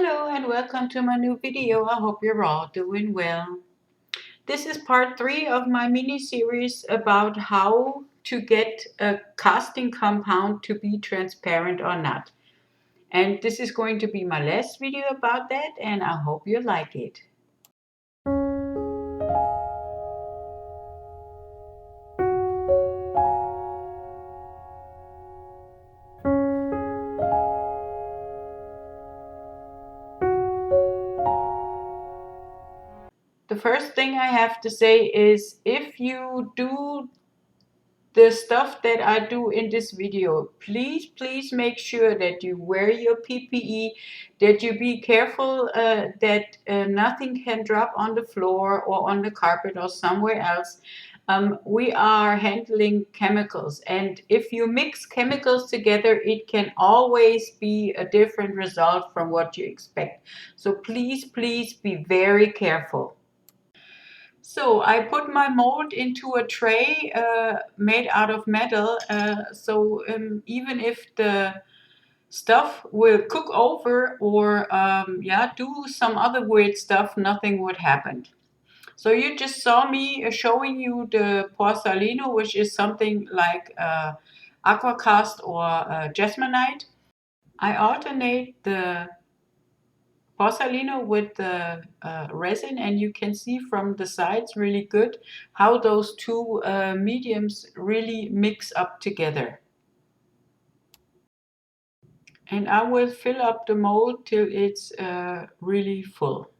Hello and welcome to my new video. I hope you're all doing well. This is part 3 of my mini series about how to get a casting compound to be transparent or not. And this is going to be my last video about that, and I hope you like it. The first thing I have to say is if you do the stuff that I do in this video, please make sure that you wear your PPE, that you be careful that nothing can drop on the floor or on the carpet or somewhere else. We are handling chemicals, and if you mix chemicals together, it can always be a different result from what you expect. So please be very careful. So I put my mold into a tray made out of metal. Even if the stuff will cook over or do some other weird stuff, nothing would happen. So you just saw me showing you the Porsalino, which is something like Aquacast or Jesmonite. I alternate the Porsalino with the resin, and you can see from the sides really good how those two mediums really mix up together. And I will fill up the mold till it's really full.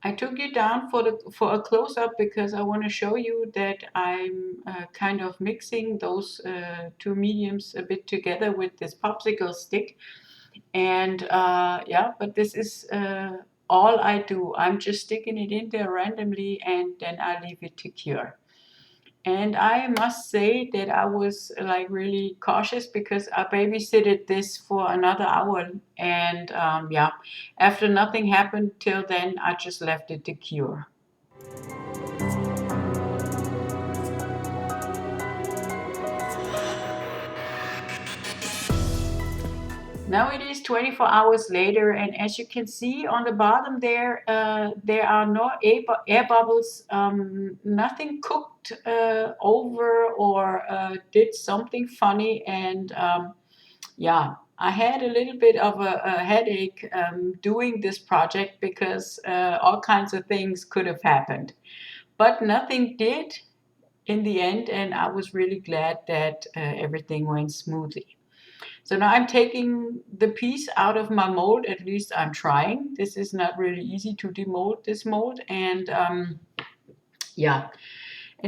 I took you down for a close-up because I want to show you that I'm kind of mixing those two mediums a bit together with this popsicle stick. And but this is all I do. I'm just sticking it in there randomly, and then I leave it to cure. And I must say that I was like really cautious because I babysitted this for another hour. And after nothing happened till then, I just left it to cure. Now it is 24 hours later, and as you can see on the bottom there, there are no air bubbles. Nothing cooked over or did something funny, and I had a little bit of a headache doing this project because all kinds of things could have happened, but nothing did in the end, and I was really glad that everything went smoothly. So now I'm taking the piece out of my mold. At least I'm trying. This is not really easy to demold this mold. And and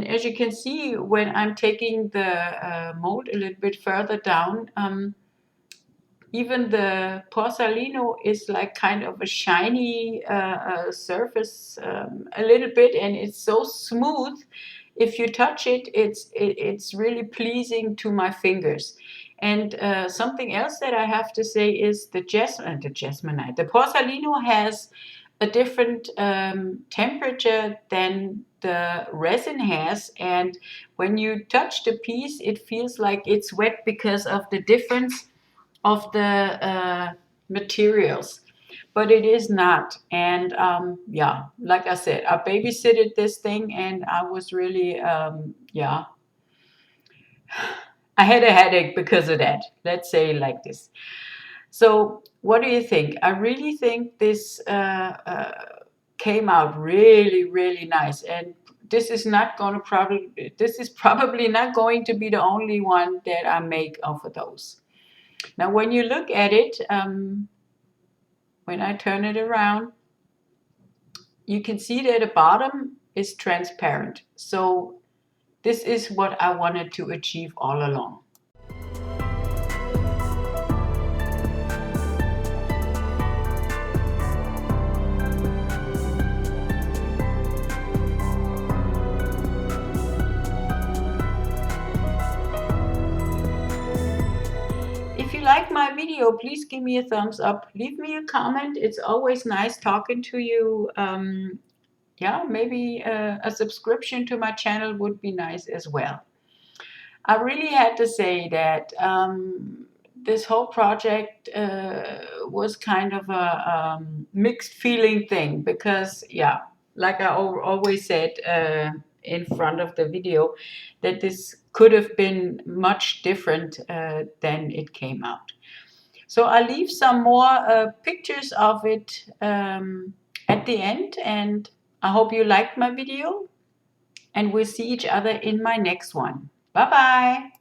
as you can see, when I'm taking the mold a little bit further down, even the Porsalino is like kind of a shiny surface a little bit, and it's so smooth. If you touch it, it's really pleasing to my fingers. And something else that I have to say is the Jesmonite. The Porsalino has a different temperature than the resin has, and when you touch the piece, it feels like it's wet because of the difference of the materials. But it is not. And like I said, I babysitted this thing, and I was really I had a headache because of that. Let's say it like this. So what do you think? I really think this came out really nice, and this is probably not going to be the only one that I make of those. Now when you look at it, when I turn it around, you can see that the bottom is transparent. So this is what I wanted to achieve all along. If you like my video, please give me a thumbs up. Leave me a comment. It's always nice talking to you. Yeah, maybe a subscription to my channel would be nice as well. I really had to say that this whole project was kind of a mixed feeling thing because, yeah, like I always said in front of the video, that this could have been much different than it came out. So I'll leave some more pictures of it at the end, and I hope you liked my video, and we'll see each other in my next one. Bye bye.